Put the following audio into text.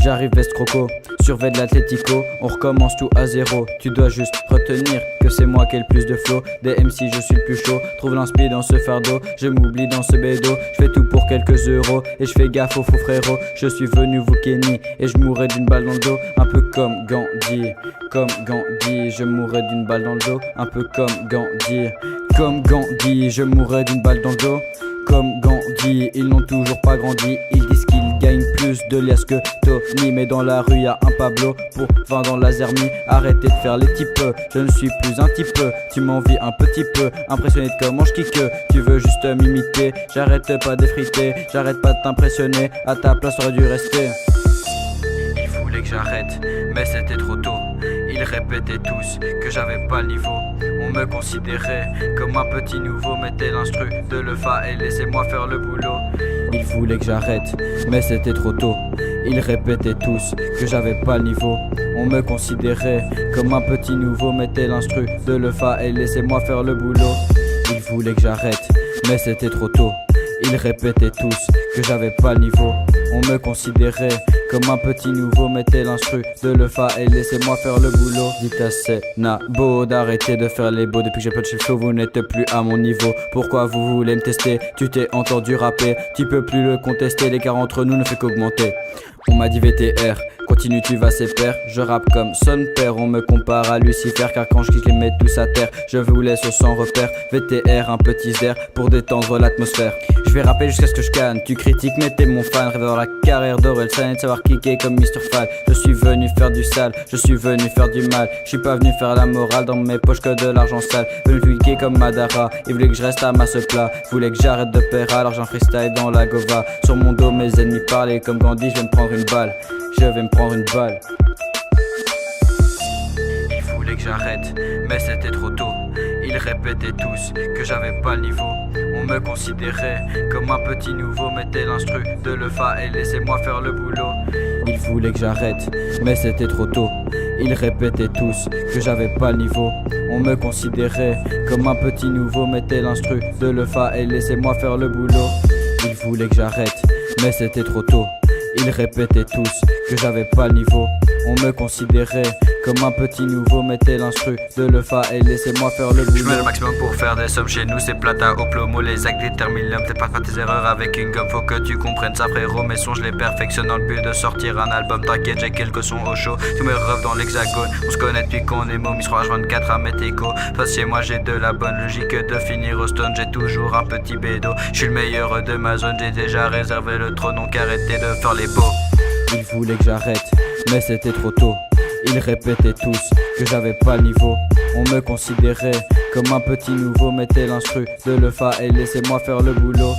J'arrive veste croco, survêt de l'Atlético, on recommence tout à zéro. Tu dois juste retenir que c'est moi qui ai le plus de flow. Des MC je suis le plus chaud, trouve l'inspi dans ce fardeau. Je m'oublie dans ce bédo, je fais tout pour quelques euros. Et je fais gaffe aux faux frérots, je suis venu vous kenny. Et je mourrai d'une balle dans le dos, un peu comme Gandhi. Comme Gandhi, je mourrai d'une balle dans le dos. Un peu comme Gandhi. Comme Gandhi, je mourrai d'une balle dans le dos. Comme Gandhi, ils n'ont toujours pas grandi. Ils disent qu'ils gagnent plus de liasses que Tony. Mais dans la rue y'a un Pablo pour 20 dans la Zermie. Arrêtez de faire les types, je ne suis plus un type. Tu m'envies un petit peu, impressionné de comment je kick. Tu veux juste m'imiter, j'arrête pas d'effriter. J'arrête pas de t'impressionner, à ta place aurait dû rester. Il voulait que j'arrête, mais c'était trop tôt. Ils répétaient tous que j'avais pas le niveau. On me considérait comme un petit nouveau. Mettez l'instru de l'EFA et laissez-moi faire le boulot. Ils voulaient que j'arrête, mais c'était trop tôt. Ils répétaient tous que j'avais pas le niveau. On me considérait comme un petit nouveau. Mettez l'instru de l'EFA et laissez-moi faire le boulot. Ils voulaient que j'arrête, mais c'était trop tôt. Ils répétaient tous que j'avais pas le niveau. On me considérait comme un petit nouveau. Mettez l'instru de l'EFA et laissez-moi faire le boulot. Dites à Nabo d'arrêter de faire les beaux. Depuis que j'ai punché le flow, vous n'êtes plus à mon niveau. Pourquoi vous voulez me tester? Tu t'es entendu rapper, tu peux plus le contester. L'écart entre nous ne fait qu'augmenter. On m'a dit VTR, continue tu vas s'épère. Je rappe comme son père, on me compare à Lucifer. Car quand je quitte les mets tous à terre. Je vous laisse sans repère, VTR un petit air pour détendre l'atmosphère. Je vais rapper jusqu'à ce que je canne, tu critiques mais t'es mon fan. Rêve d'avoir la carrière d'Orelsan et de savoir kicker comme Mr. Fall. Je suis venu faire du sale, je suis venu faire du mal. Je suis pas venu faire la morale dans mes poches que de l'argent sale. Venu cliquer comme Madara, il voulait que je reste à ma plat. Voulait que j'arrête de perdre alors j'en freestyle dans la gova. Sur mon dos mes ennemis parlaient comme Gandhi, je vais me prendre une balle. Je vais me prendre une balle. Ils voulaient que j'arrête, mais c'était trop tôt. Ils répétaient tous que j'avais pas le niveau. On me considérait comme un petit nouveau. Mettez l'instru de l'EFA et laissez-moi faire le boulot. Ils voulaient que j'arrête, mais c'était trop tôt. Ils répétaient tous que j'avais pas le niveau. On me considérait comme un petit nouveau. Mettez l'instru de l'EFA et laissez-moi faire le boulot. Ils voulaient que j'arrête, mais c'était trop tôt. Ils répétaient tous que j'avais pas le niveau. On me considérait comme un petit nouveau. Mettez l'instru de l'EFA et laissez-moi faire le boulot. Je mets le maximum pour faire des sommes chez nous. C'est plata au plomo, les actes déterminent l'homme. Fais pas faire tes erreurs avec une gomme. Faut que tu comprennes ça frérot. Mes sons je les perfectionne dans le but de sortir un album. T'inquiète j'ai quelques sons au chaud. Tous mes refs dans l'hexagone. On se connaît depuis qu'on est môme. Ils seront H24 à Meteco. Face chez moi j'ai de la bonne logique de finir au stone. J'ai toujours un petit bédo. Je suis le meilleur de ma zone. J'ai déjà réservé le trône. Donc arrêtez de faire les beaux. Ils voulaient que j'arrête, mais c'était trop tôt. Ils répétaient tous que j'avais pas le niveau. On me considérait comme un petit nouveau. Mettez l'instru de l'EFA et laissez-moi faire le boulot.